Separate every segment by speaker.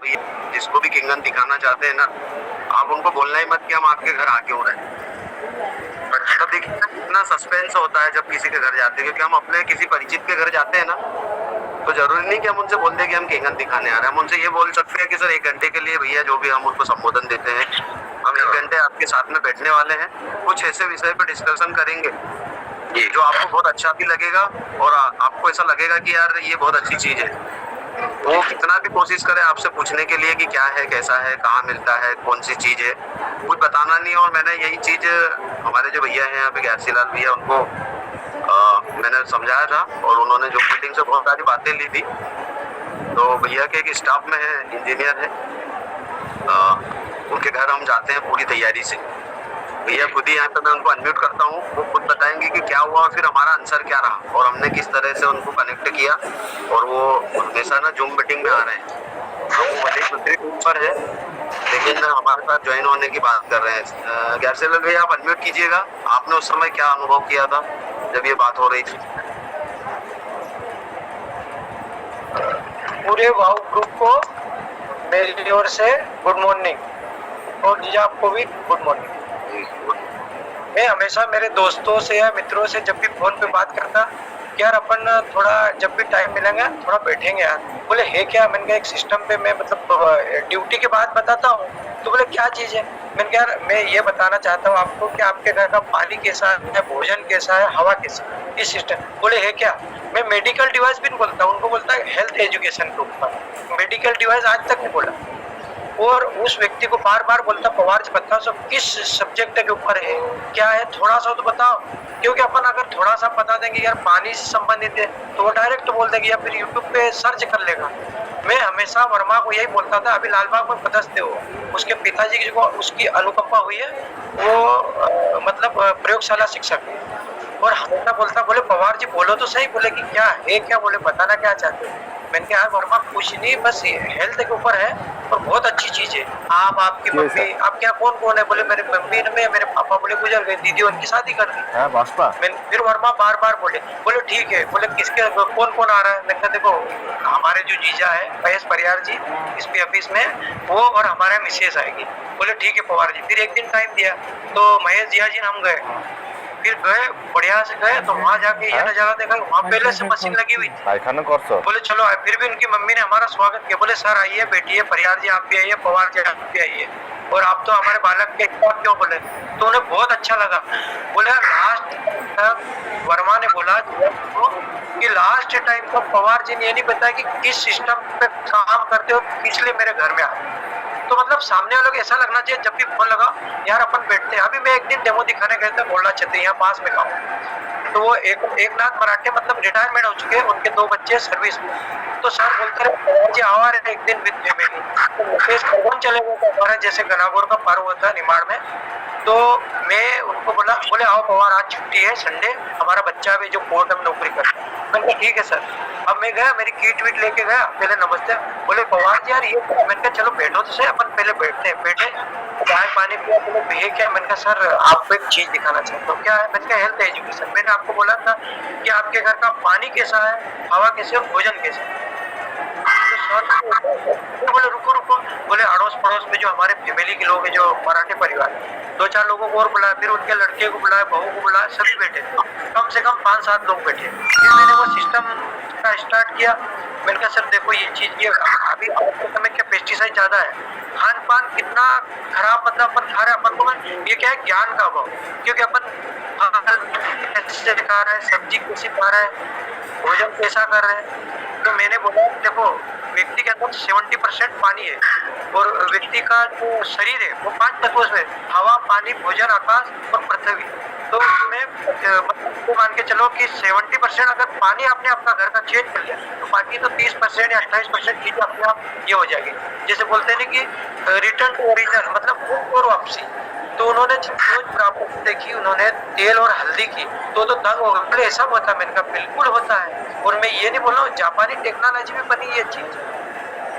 Speaker 1: भैया जिसको भी किंगन दिखाना चाहते हैं ना, आप उनको बोलना ही मत कि हम आपके घर आ क्यों रहे हैं। अच्छा देखिए इतना सस्पेंस होता है जब किसी के घर जाते हैं, क्योंकि हम अपने किसी परिचित के घर जाते हैं ना, तो जरूरी नहीं कि हम उनसे बोल दें कि हम किंगन दिखाने आ रहे हैं। हम उनसे ये बोल सकते हैं कि सर 1 घंटे के लिए भैया, जो भी हम उनको संबोधन देते हैं, हम 1 घंटे आपके साथ में बैठने वाले हैं, कुछ ऐसे विषय पर डिस्कशन करेंगे जो आपको बहुत अच्छा भी लगेगा और आपको ऐसा लगेगा कि यार ये बहुत अच्छी चीज है। वो कितना भी कोशिश करे आपसे पूछने के लिए कि क्या है, कैसा है, कहाँ मिलता है, कौन सी चीज है, कुछ बताना नहीं। और मैंने यही चीज हमारे जो भैया हैं यहाँ पे, गैरसी लाल भैया, उनको मैंने समझाया था और उन्होंने जो मीटिंग से बहुत सारी बातें ली थी। तो भैया के एक स्टाफ में है, इंजीनियर है, उनके घर हम जाते हैं पूरी तैयारी से। भैया खुद ही यहाँ पे, मैं उनको अनम्यूट करता हूँ, वो खुद बताएंगे कि क्या हुआ, फिर हमारा आंसर क्या रहा और हमने किस तरह से उनको कनेक्ट किया। और वो हमेशा ना जूम मीटिंग में आ रहे हैं। अब वो भले दूसरी टीम पर है, लेकिन हमारे साथ ज्वाइन होने की बात कर रहे हैं। गैरसेलर भैया आप अनम्यूट कीजिएगा। आपने उस समय क्या अनुभव किया था जब ये बात हो रही थी?
Speaker 2: पूरे वाउ ग्रुप को मेरी ओर से गुड मॉर्निंग, और जीजा आपको भी गुड मॉर्निंग। मैं हमेशा मेरे दोस्तों से या मित्रों से जब भी फोन पे बात करता कि यार अपन थोड़ा जब भी टाइम मिलेंगे थोड़ा बैठेंगे यार। बोले है क्या? मैंने कहा एक सिस्टम पे मैं मतलब ड्यूटी के बाद बताता हूँ। तो बोले क्या चीज़ है? मैंने कहा यार मैं ये बताना चाहता हूँ आपको कि आपके घर का पानी कैसा है, भोजन कैसा है, हवा कैसा है, ये सिस्टम। बोले है क्या? मैं मेडिकल डिवाइस भी नहीं बोलता, उनको बोलता है हेल्थ एजुकेशन के ऊपर। मेडिकल डिवाइस आज तक नहीं बोला। और उस व्यक्ति को बार बार बोलता, पवार जी बताओ सब किस सब्जेक्ट के ऊपर है, क्या है, थोड़ा सा तो बताओ। क्योंकि अपन अगर थोड़ा सा बता देंगे यार पानी से संबंधित है, तो वो डायरेक्ट बोल देंगे या फिर यूट्यूब पे सर्च कर लेगा। मैं हमेशा वर्मा को यही बोलता था। अभी लालबाग में पदस्थ हो, उसके पिताजी की जो उसकी अनुकंपा हुई है, वो मतलब प्रयोगशाला शिक्षक है। और हमेशा बोलता, बोले पवार जी बोलो तो सही, बोले कि क्या है, क्या बोले बताना क्या चाहते हो। मैंने कहा वर्मा कुछ नहीं, बस हेल्थ के ऊपर है और बहुत अच्छी चीज है। आप, आपकी मम्मी, आप क्या कौन कौन है? बोले मेरे मम्मी में मेरे पापा बोले गुजर गए, दीदी उनकी शादी कर दी। फिर वर्मा बार बार बोले, बोले ठीक है, बोले किसके कौन कौन आ रहा है? मैंने कहा देखो हमारे जो जीजा है महेश परियार जी इस पे ऑफिस में, वो और हमारे मिसेस आएगी। बोले ठीक है पवार जी। फिर एक दिन टाइम दिया तो महेश जिया जी हम गए। फिर गए, बढ़िया से गए, तो वहां जाके ये नजारा देखा, वहां पहले से मशीन लगी हुई थी। बोले चलो आए। फिर भी उनकी मम्मी ने हमारा स्वागत किया। बोले सर आइए बैठिए, परियार जी आप भी आइए, पवार जी आप भी आइए, और आप तो हमारे बालक के क्यों? बोले तो उन्हें बहुत अच्छा लगा। बोले लास्ट तक वर्मा ने बोला कि लास्ट टाइम तो पवार जी ने ये नहीं बताया कि किस सिस्टम पे काम करते हो, इसलिए मेरे घर में आए। तो मतलब सामने वालों को ऐसा लगना चाहिए जब भी फोन लगा यार अपन बैठते हैं। अभी मैं एक दिन डेमो दिखाने गए थे बोलना छतरी, यहाँ पास में काम, तो वो एक नाथ मराठे मतलब रिटायरमेंट हो चुके हैं, उनके 2 बच्चे सर्विस में। तो सर बोलते रहे जी आओ रहे एक दिन विद फैमिली। तो मुकेश भगवान चले गए थे हमारे जैसे गनागौर का पर्व होता है निमाड़ में। तो मैं उनको बोला, बोले आओ पवार आज छुट्टी है संडे, हमारा बच्चा भी जो कोर्ट में नौकरी करता है। मैंने कहा ठीक है सर। अब मैं गया, मेरी किट विट लेके गया, पहले नमस्ते। बोले पवार जी यार ये, मैंने कहा चलो बैठो तो सही, अपन पहले बैठते हैं। बैठे, चाय पानी पिया। बोले भैया क्या? मैंने कहा सर आपको एक चीज दिखाना चाहता हूँ। क्या है? मैंने कहा हेल्थ एजुकेशन। मैंने आपको बोला था कि आपके घर का पानी कैसा है, हवा कैसे है, भोजन कैसे है। तो बोले रुको रुको, बोले अड़ोस पड़ोस में जो हमारे फैमिली के लोग हैं, जो मराठी परिवार, 2-4 लोगों को और बुलाया, फिर उनके लड़के को बुलाया, बहू को बुलाया, सभी बैठे, कम से कम 5-7 लोग बैठे। फिर मैंने वो सिस्टम का स्टार्ट किया। मैंने कहा सर देखो ये चीज, ये अभी आज के समय क्या पेस्टिसाइड ज्यादा है, खान पान कितना खराब, मतलब अपन खा रहे हैं, अपन को ये क्या है ज्ञान का अभाव। क्योंकि अपन कैसे खा रहे हैं, सब्जी कैसी खा रहे हैं, भोजन कैसा कर रहे हैं। तो मैंने बोला देखो व्यक्ति के अंदर 70% पानी है, और व्यक्ति का जो शरीर है वो 5 तत्वों से, हवा, पानी, भोजन, आकाश और पृथ्वी। तो मैं मतलब मान के चलो कि 70% अगर पानी आपने अपना घर का चेंज कर लिया, तो बाकी तो 30% या 28% चीजें अपने आप ये हो जाएगी। जैसे बोलते हैं ना कि रिटर्न टू ओरिजिनल, मतलब वो और वापसी। तो उन्होंने रोज प्रॉपर्टी देखी, उन्होंने तेल और हल्दी की, तो दंग हो गए। ऐसा होता है? मैंने कहा बिल्कुल होता है। और मैं ये नहीं बोल रहा हूँ, जापानी टेक्नोलॉजी में बनी ये चीज।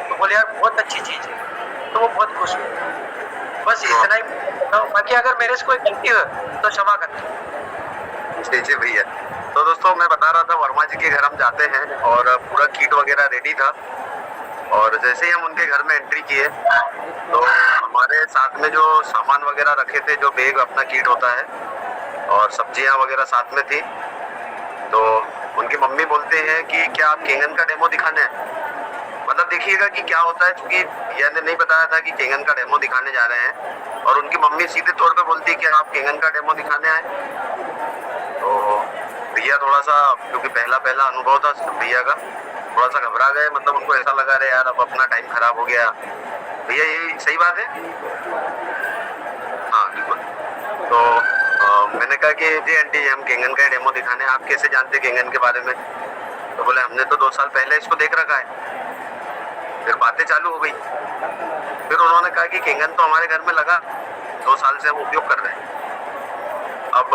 Speaker 2: तो बोले यार बहुत अच्छी चीज है। तो वो बहुत खुश हुए। बस इतना ही बताऊँ, बाकी अगर मेरे से कोई गलती हो तो क्षमा करना।
Speaker 1: जी जी भैया। तो दोस्तों मैं बता रहा था, वर्मा जी के घर हम जाते हैं और पूरा किट वगैरह रेडी था। और जैसे ही हम उनके घर में एंट्री किए तो हमारे साथ में जो सामान वगैरह रखे थे, जो बैग अपना किट होता है और सब्जियां वगैरह साथ में थी, तो उनकी मम्मी बोलते हैं कि क्या आप केंगन का डेमो दिखाने हैं। मतलब देखिएगा कि क्या होता है, क्योंकि भैया ने नहीं बताया था कि केंगन का डेमो दिखाने जा रहे हैं, और उनकी मम्मी सीधे तौर पे बोलती है कि आप केंगन का डेमो दिखाने आए। तो भैया थोड़ा सा, क्योंकि पहला अनुभव था भैया का, थोड़ा सा घबरा गए। मतलब उनको ऐसा लगा रहे यार अब अपना टाइम खराब हो गया। भैया ये सही बात है? हाँ बिल्कुल। तो मैंने कहा कि जी आंटी हम केंगन का डेमो दिखाने, आप कैसे जानते केंगन के बारे में? तो बोले हमने तो 2 साल पहले इसको देख रखा है। फिर बातें चालू हो गई। फिर उन्होंने कहा कि केंगन तो हमारे घर में लगा, 2 साल से हम उपयोग कर रहे हैं। अब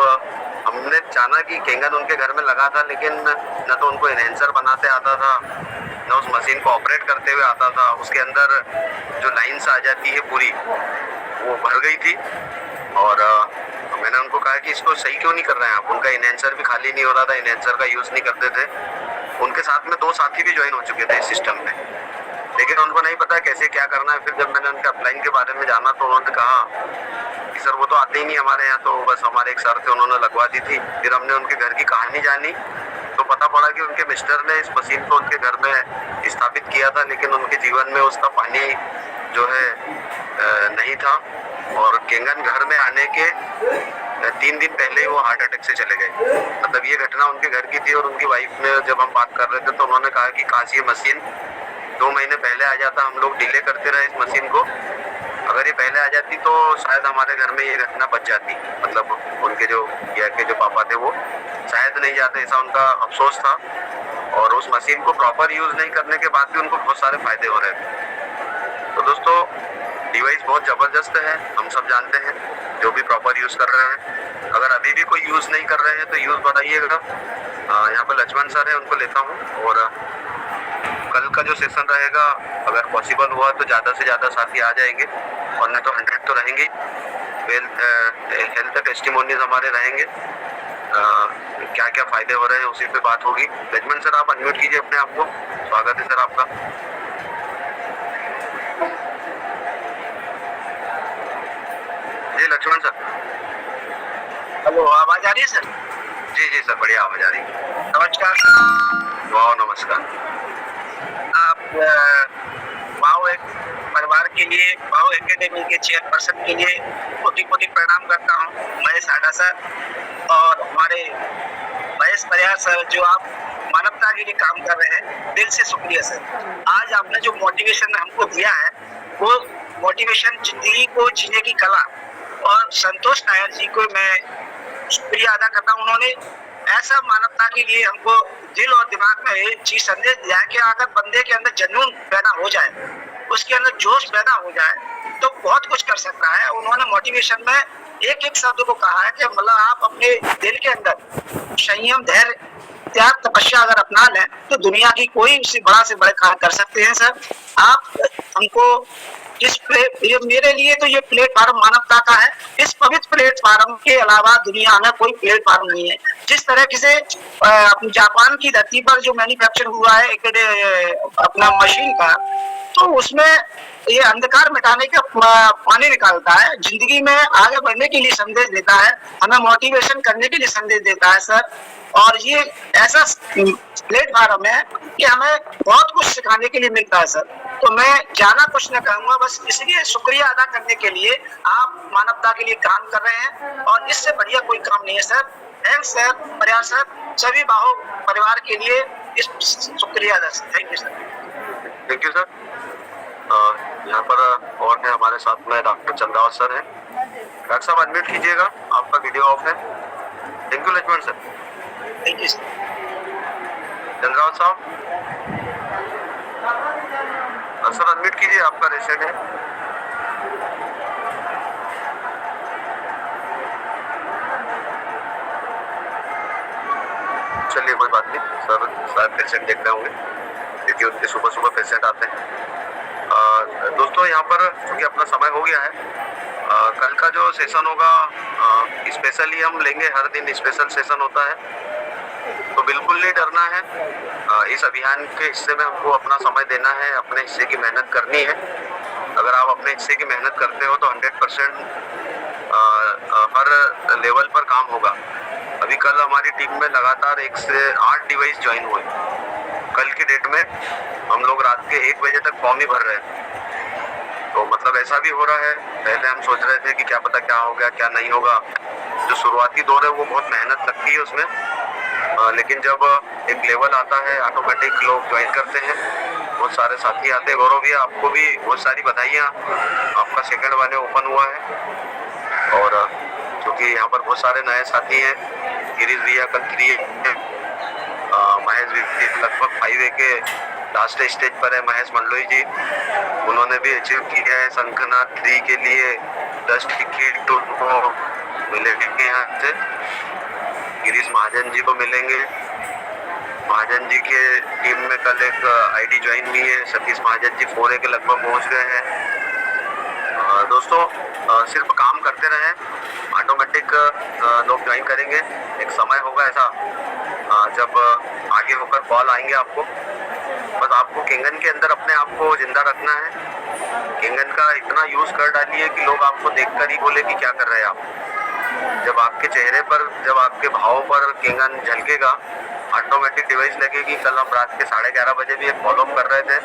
Speaker 1: हमने जाना कि केंगन उनके घर में लगा था, लेकिन न तो उनको इनहेंसर बनाते आता था, न उस मशीन को ऑपरेट करते हुए आता था। उसके अंदर जो लाइन्स आ जाती है पूरी, वो भर गई थी। और मैंने उनको कहा कि इसको सही क्यों नहीं कर रहे हैं आप? उनका इनहेंसर भी खाली नहीं हो रहा था, इनहेंसर का यूज़ नहीं करते थे। उनके साथ में 2 साथी भी ज्वाइन हो चुके थे इस सिस्टम में, लेकिन उनको नहीं पता कैसे क्या करना है। फिर जब मैंने उनके अपलाइन के बारे में जाना तो उन्होंने कहा कि सर वो तो आते ही नहीं हमारे यहाँ, तो बस हमारे एक सर थे उन्होंने लगवा दी थी। फिर हमने उनके घर की कहानी जानी तो पता पड़ा कि उनके मिस्टर ने इस मशीन को उनके घर में स्थापित किया था, लेकिन उनके जीवन में उसका पानी जो है नहीं था, और केंगन घर में आने के 3 दिन पहले ही वो हार्ट अटैक से चले गए। मतलब ये घटना उनके घर की थी। और उनकी वाइफ ने, जब हम बात कर रहे थे तो उन्होंने कहा कि काश ये मशीन 2 महीने पहले आ जाता, हम लोग डिले करते रहे इस मशीन को। अगर ये पहले आ जाती तो शायद हमारे घर में ये घटना बच जाती। मतलब उनके जो भैया के जो पापा थे वो शायद नहीं जाते, ऐसा उनका अफसोस था। और उस मशीन को प्रॉपर यूज नहीं करने के बाद भी उनको बहुत सारे फायदे हो रहे थे। तो दोस्तों डिवाइस बहुत ज़बरदस्त है, हम सब जानते हैं जो भी प्रॉपर यूज़ कर रहे हैं। अगर अभी भी कोई यूज़ नहीं कर रहे हैं तो यूज़ बढ़ाइएगा। यहाँ पर लक्ष्मण सर है, उनको लेता हूँ। और कल का जो सेशन रहेगा, अगर पॉसिबल हुआ तो ज़्यादा से ज़्यादा साथी आ जाएंगे, और नहीं तो 100 तो रहेंगे। हेल्थ टेस्टिमोनीज हमारे रहेंगे, क्या क्या फ़ायदे हो रहे हैं उसी पे बात होगी। लक्ष्मण सर आप अनम्यूट कीजिए अपने आप को। स्वागत है सर आपका। जी लक्ष्मण सर।
Speaker 2: हेलो, आवाज आ रही है सर?
Speaker 1: जी सर, बढ़िया आवाज आ रही है।
Speaker 2: नमस्कार सर।
Speaker 1: वाह नमस्कार।
Speaker 2: आप वाओ एक परिवार के लिए, वाओ एकेडमी के चेयरपर्सन के लिए कोटि कोटि प्रणाम करता हूँ, महेश आडा सर। और हमारे महेश परिहार सर, जो आप मानवता के लिए काम कर रहे हैं, दिल से शुक्रिया सर। आज आपने जो मोटिवेशन हमको दिया है, वो मोटिवेशन जिंदगी को जीने की कला, और संतोष नायर जी को मैं शुक्रिया अदा करता हूँ। उन्होंने ऐसा मानवता के लिए हमको दिल और दिमाग में एक चीज संदेश दिया है कि अगर बंदे के अंदर जुनून पैदा हो जाए, उसके अंदर जोश पैदा हो जाए, तो बहुत कुछ कर सकता है। उन्होंने मोटिवेशन में एक एक शब्द को कहा है कि मतलब आप अपने दिल के अंदर संयम, धैर्य, त्याग, तपस्या अगर अपना लें तो दुनिया की कोई से बड़े कार्य कर सकते हैं सर। आप हमको इस मेरे लिए तो ये प्लेटफार्म मानवता का है। इस पवित्र प्लेटफार्म के अलावा दुनिया में कोई प्लेटफार्म नहीं है। जिस तरह से जापान की धरती पर जो मैन्युफैक्चर हुआ है अपना मशीन का, तो उसमें ये अंधकार मिटाने का पानी निकालता है, जिंदगी में आगे बढ़ने के लिए संदेश देता है, हमें मोटिवेशन करने के लिए संदेश देता है सर। और ये ऐसा प्लेटफार्म है कि हमें बहुत कुछ सिखाने के लिए मिलता है सर। तो मैं ज्यादा कुछ न कहूँगा, बस इसलिए शुक्रिया अदा करने के लिए आप मानवता के लिए काम कर रहे हैं, और इससे बढ़िया कोई काम नहीं है sir. Thanks sir, Parihar sir, सभी बाहु परिवार के लिए इस शुक्रिया अदा sir. Thank you sir.
Speaker 1: Thank you sir. यहाँ पर और है हमारे साथ में डॉक्टर चंद्रावत सर है। डॉक्टर साहब अनम्यूट कीजिएगा, आपका वीडियो ऑफ है। Thank you Laxman sir.
Speaker 2: Thank you sir.
Speaker 1: Chandrawat साहब सर अनम्यूट कीजिए, आपका रेशेड है। चलिए कोई बात नहीं सर, शायद पेशेंट देख रहे होंगे क्योंकि उनके सुबह सुबह पेशेंट आते हैं। दोस्तों यहाँ पर क्योंकि अपना समय हो गया है, कल का जो सेशन होगा स्पेशली हम लेंगे। हर दिन स्पेशल सेशन होता है, तो बिल्कुल नहीं डरना है। इस अभियान के हिस्से में हमको अपना समय देना है, अपने हिस्से की मेहनत करनी है। अगर आप अपने हिस्से की मेहनत करते हो तो 100% हर लेवल पर काम होगा। अभी कल हमारी टीम में लगातार 1 से 8 डिवाइस ज्वाइन हुए। कल की डेट में हम लोग रात के 1 बजे तक फॉर्म ही भर रहे हैं। तो मतलब ऐसा भी हो रहा है। पहले हम सोच रहे थे कि क्या पता क्या होगा क्या नहीं होगा। जो शुरुआती दौर है वो बहुत मेहनत लगती है उसमें, लेकिन जब एक लेवल आता है ऑटोमेटिक लोग ज्वाइन करते हैं, बहुत सारे साथी आते हैं। गौरव भैया आपको भी बहुत सारी बधाइयाँ, आपका सेकंड वाले ओपन हुआ है। और क्योंकि यहाँ पर बहुत सारे नए साथी हैं, गिरीश भैया कल 3 है, महेश भी लगभग 5 के लास्ट स्टेज पर है। महेश मंडलोई जी उन्होंने भी अचीव किया है शंखनाथ 3 के लिए 10 टिकट उनको मिलेंगे यहाँ से। गिरीश महाजन जी को मिलेंगे। महाजन जी के टीम में कल एक आईडी ज्वाइन हुई है, सतीश महाजन जी 4A के लगभग पहुंच गए हैं। दोस्तों सिर्फ काम करते रहे, ऑटोमेटिक लोग ज्वाइन करेंगे। एक समय होगा ऐसा जब आगे होकर कॉल आएंगे आपको। बस आपको केंगन के अंदर अपने आप को जिंदा रखना है। केंगन का इतना यूज कर डालिए कि लोग आपको देखकर ही बोले कि क्या कर रहे हैं आप। जब आपके चेहरे पर, जब आपके भावों पर केंगन झलकेगा, ऑटोमेटिक डिवाइस लगेगी। कल हम रात के 11:30 बजे भी एक फॉलोअप कर रहे थे,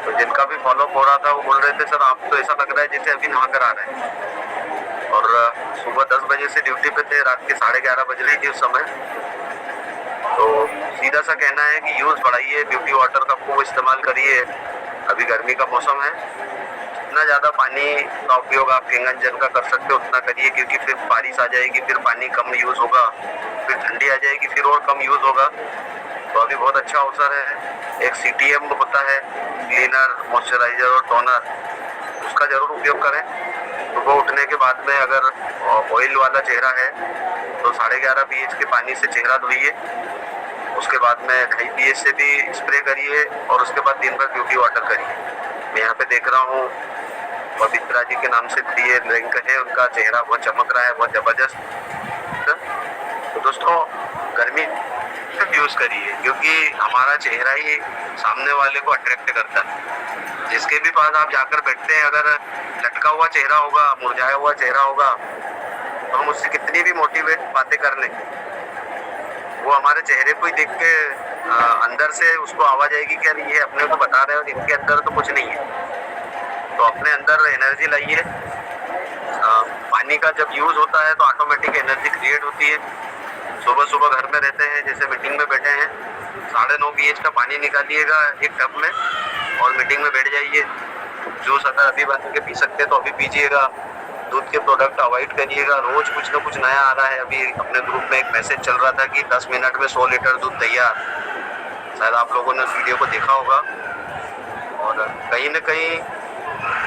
Speaker 1: तो जिनका भी फॉलोअप हो रहा था वो बोल रहे थे सर आप तो ऐसा लग रहा है जैसे अभी नहा कर आ रहे हैं। और सुबह 10 बजे से ड्यूटी पे थे, रात के 11:30 बज रही थी उस समय। तो सीधा सा कहना है कि यूज बढ़ाइए, ब्यूटी वाटर का खूब इस्तेमाल करिए। अभी गर्मी का मौसम है, जितना ज़्यादा पानी का उपयोग आप केंगन जल का कर सकते हो उतना करिए, क्योंकि फिर बारिश आ जाएगी, फिर पानी कम यूज़ होगा, फिर ठंडी आ जाएगी, फिर और कम यूज़ होगा। तो अभी बहुत अच्छा अवसर है। एक CTM होता है, क्लीनर, मॉइस्चराइजर और टोनर, उसका ज़रूर उपयोग करें। सुबह उठने के बाद में अगर ऑयल वाला चेहरा है तो 11.5 pH के पानी से चेहरा धोइए। उसके बाद में ढाई pH से भी स्प्रे करिए और उसके बाद दिन भर ब्यूटी वाटर करिए। मैं यहाँ पे देख रहा हूँ पवित्रा जी के नाम से 3 रैंक है, उनका चेहरा बहुत चमक रहा है, बहुत जबरदस्त। तो दोस्तों गर्मी यूज करिए, क्योंकि हमारा चेहरा ही सामने वाले को अट्रैक्ट करता है। जिसके भी पास आप जाकर बैठते हैं, अगर लटका हुआ चेहरा होगा, मुरझाया हुआ चेहरा होगा, तो हम उससे कितनी भी मोटिवेट बातें कर लें, वो हमारे चेहरे को ही देख के अंदर से उसको आवाज आएगी कि ये अपने को बता रहे हैं और इनके अंदर तो कुछ नहीं है। तो अपने अंदर एनर्जी लाइए। पानी का जब यूज होता है तो ऑटोमेटिक एनर्जी क्रिएट होती है। सुबह सुबह घर में रहते हैं, जैसे मीटिंग में बैठे हैं, 9.5 pH का पानी निकालिएगा एक टब में और मीटिंग में बैठ जाइए। जूस अगर अभी बना के पी सकते हैं तो अभी पीजिएगा। दूध के प्रोडक्ट अवॉइड करिएगा। रोज कुछ ना कुछ नया आ रहा है। अभी अपने ग्रुप में एक मैसेज चल रहा था कि 10 मिनट में 100 लीटर दूध तैयार। शायद आप लोगों ने उस वीडियो को देखा होगा। और कहीं ना कहीं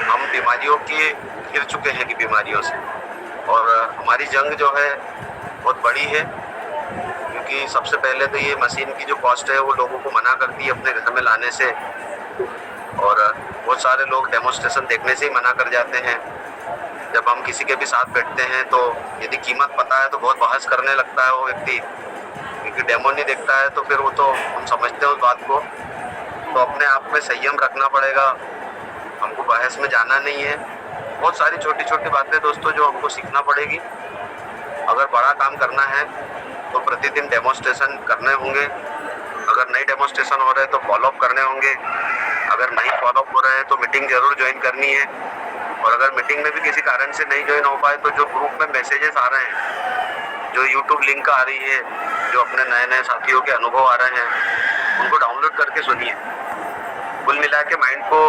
Speaker 1: हम बीमारियों के घिर चुके हैं कि बीमारियों से, और हमारी जंग जो है बहुत बड़ी है, क्योंकि सबसे पहले तो ये मशीन की जो कॉस्ट है वो लोगों को मना करती है अपने घर में लाने से, और बहुत सारे लोग डेमोस्ट्रेशन देखने से ही मना कर जाते हैं। जब हम किसी के भी साथ बैठते हैं तो यदि कीमत पता है तो बहुत बहस करने लगता है वो व्यक्ति, क्योंकि डेमो नहीं देखता है तो फिर वो तो हम समझते हैं उस बात को। तो अपने आप में संयम रखना पड़ेगा, हमको बहस में जाना नहीं है। बहुत सारी छोटी छोटी बातें दोस्तों जो हमको सीखना पड़ेगी। अगर बड़ा काम करना है तो प्रतिदिन डेमोस्ट्रेशन करने होंगे। अगर नहीं डेमोस्ट्रेशन हो रहे हैं तो फॉलोअप करने होंगे। अगर नहीं फॉलोअप हो रहे हैं तो मीटिंग जरूर ज्वाइन करनी है। और अगर मीटिंग में भी किसी कारण से नहीं ज्वाइन हो पाए तो जो ग्रुप में मैसेजेस आ रहे हैं, जो यूट्यूब लिंक आ रही है, जो अपने नए नए साथियों के अनुभव आ रहे हैं, उनको डाउनलोड करके सुनिए। कुल मिला के माइंड को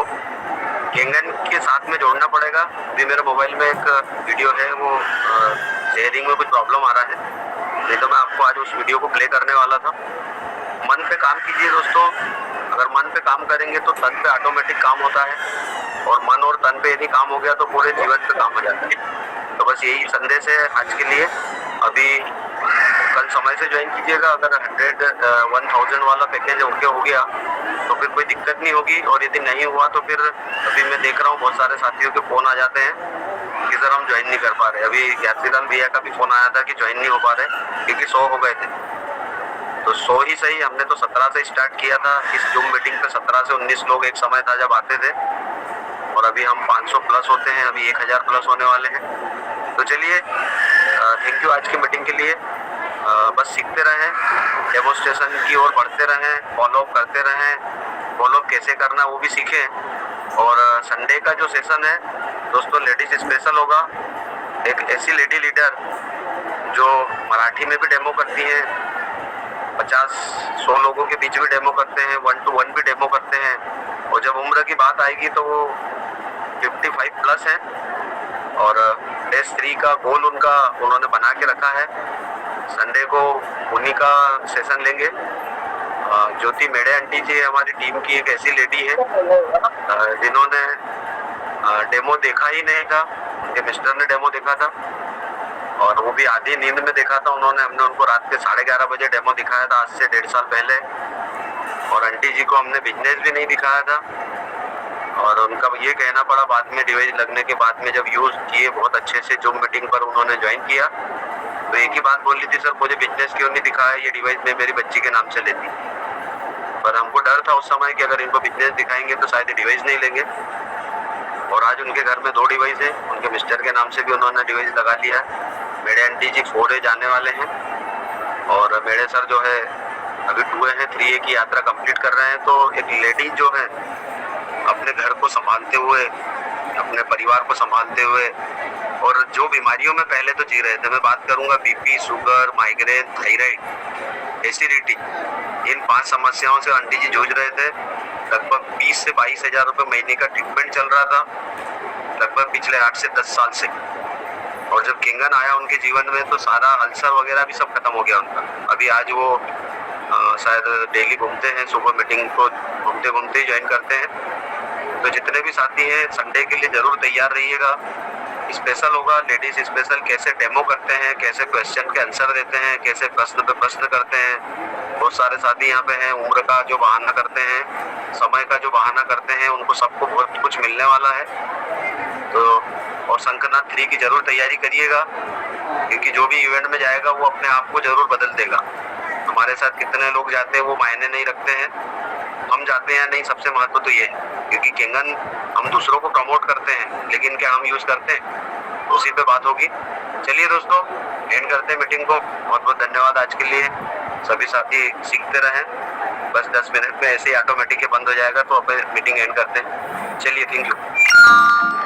Speaker 1: केंगन के साथ में जोड़ना पड़ेगा। अभी मेरे मोबाइल में एक वीडियो है, वो शेयरिंग में कुछ प्रॉब्लम आ रहा है, नहीं तो मैं आपको आज उस वीडियो को प्ले करने वाला था। मन पे काम कीजिए दोस्तों। अगर मन पे काम करेंगे तो तन पे ऑटोमेटिक काम होता है, और मन और तन पे यदि काम हो गया तो पूरे जीवन पे काम हो जाता है। तो बस यही संदेश है आज के लिए। अभी कल समय से ज्वाइन कीजिएगा। अगर 1000 वाला पैकेज ओके हो गया तो फिर कोई दिक्कत नहीं होगी, और यदि नहीं हुआ तो फिर अभी मैं देख रहा हूँ बहुत सारे साथियों के फ़ोन आ जाते हैं कि सर हम ज्वाइन नहीं कर पा रहे। अभी ज्ञातिलाल भैया का भी फ़ोन आया था कि ज्वाइन नहीं हो पा रहे क्योंकि 100 हो गए थे। तो 100 ही सही, हमने तो 17 से स्टार्ट किया था। इस जूम मीटिंग पे 17 से 19 लोग एक समय था जब आते थे, और अभी हम 500 प्लस होते हैं, अभी 1000 प्लस होने वाले हैं। तो चलिए, थैंक यू आज की मीटिंग के लिए। बस सीखते रहें, डेमोस्ट्रेशन की ओर बढ़ते रहें, फॉलोअप करते रहें, फॉलोअप कैसे करना वो भी सीखें। और संडे का जो सेशन है दोस्तों, लेडीज स्पेशल होगा। एक ऐसी लेडी लीडर जो मराठी में भी डेमो करती हैं, 50-100 लोगों के बीच भी डेमो करते हैं, 1 to 1 भी डेमो करते हैं, और जब उम्र की बात आएगी तो वो 55 प्लस हैं, और डेज 3 का गोल उनका उन्होंने बना के रखा है। संडे को उन्हीं का सेशन लेंगे। ज्योति मेड़े आंटी जी हमारी टीम की एक ऐसी लेडी है जिन्होंने डेमो देखा ही नहीं था, उनके मिस्टर ने डेमो देखा था, और वो भी आधी नींद में देखा था उन्होंने। हमने उनको रात के 11:30 बजे डेमो दिखाया था, आज से 1.5 साल पहले। और आंटी जी को हमने बिजनेस भी नहीं दिखाया था, और उनका ये कहना पड़ा बाद में, डिवाइस लगने के बाद में जब यूज किए बहुत अच्छे से, जूम मीटिंग पर उन्होंने ज्वाइन किया, तो एक ही बात बोली थी, सर मुझे बिजनेस क्यों नहीं दिखाया, ये डिवाइस मैं मेरी बच्ची के नाम से लेती। पर हमको डर था उस समय कि अगर इनको बिजनेस दिखाएंगे तो शायद डिवाइस नहीं लेंगे। और आज उनके घर में 2 डिवाइस है, उनके मिस्टर के नाम से भी उन्होंने डिवाइस लगा लिया है। मेरे आंटी जी 4A जाने वाले हैं, और मेरे सर जो है अभी 2A हैं, 3A की यात्रा कंप्लीट कर रहे हैं। तो एक लेडी जो है अपने घर को संभालते हुए, अपने परिवार को संभालते हुए, और जो बीमारियों में पहले तो जी रहे थे, मैं बात करूंगा BP, sugar, migraine, thyroid, acidity, इन 5 समस्याओं से आंटी जी जूझ रहे थे। लगभग 20 से 22 हजार रुपये महीने का ट्रीटमेंट चल रहा था, लगभग पिछले 8 से 10 साल से। और जब किंगन आया उनके जीवन में तो सारा अल्सर वगैरह भी सब खत्म हो गया उनका। अभी आज वो शायद डेली घूमते हैं, सुबह मीटिंग को घूमते घूमते ही ज्वाइन करते हैं। तो जितने भी साथी हैं संडे के लिए जरूर तैयार रहिएगा, स्पेशल होगा। लेडीज स्पेशल कैसे डेमो करते हैं, कैसे क्वेश्चन के आंसर देते हैं, कैसे प्रश्न पे प्रश्न करते हैं। बहुत सारे साथी यहाँ पे हैं, उम्र का जो बहाना करते हैं, समय का जो बहाना करते हैं, उनको सबको बहुत कुछ मिलने वाला है। तो और शंखनाद 3 की जरूर तैयारी करिएगा, क्योंकि जो भी इवेंट में जाएगा वो अपने आप को जरूर बदल देगा। हमारे साथ कितने लोग जाते हैं वो मायने नहीं रखते हैं, हम जाते हैं नहीं, सबसे महत्व तो ये है। क्योंकि किंगन हम दूसरों को प्रमोट करते हैं, लेकिन क्या हम यूज करते हैं, उसी पे बात होगी। चलिए दोस्तों, एंड करते हैं मीटिंग को। बहुत बहुत धन्यवाद आज के लिए। सभी साथी सीखते रहें, बस 10 मिनट में ऐसे ही ऑटोमेटिक बंद हो जाएगा, तो अपन मीटिंग एंड करते हैं। चलिए, थैंक यू।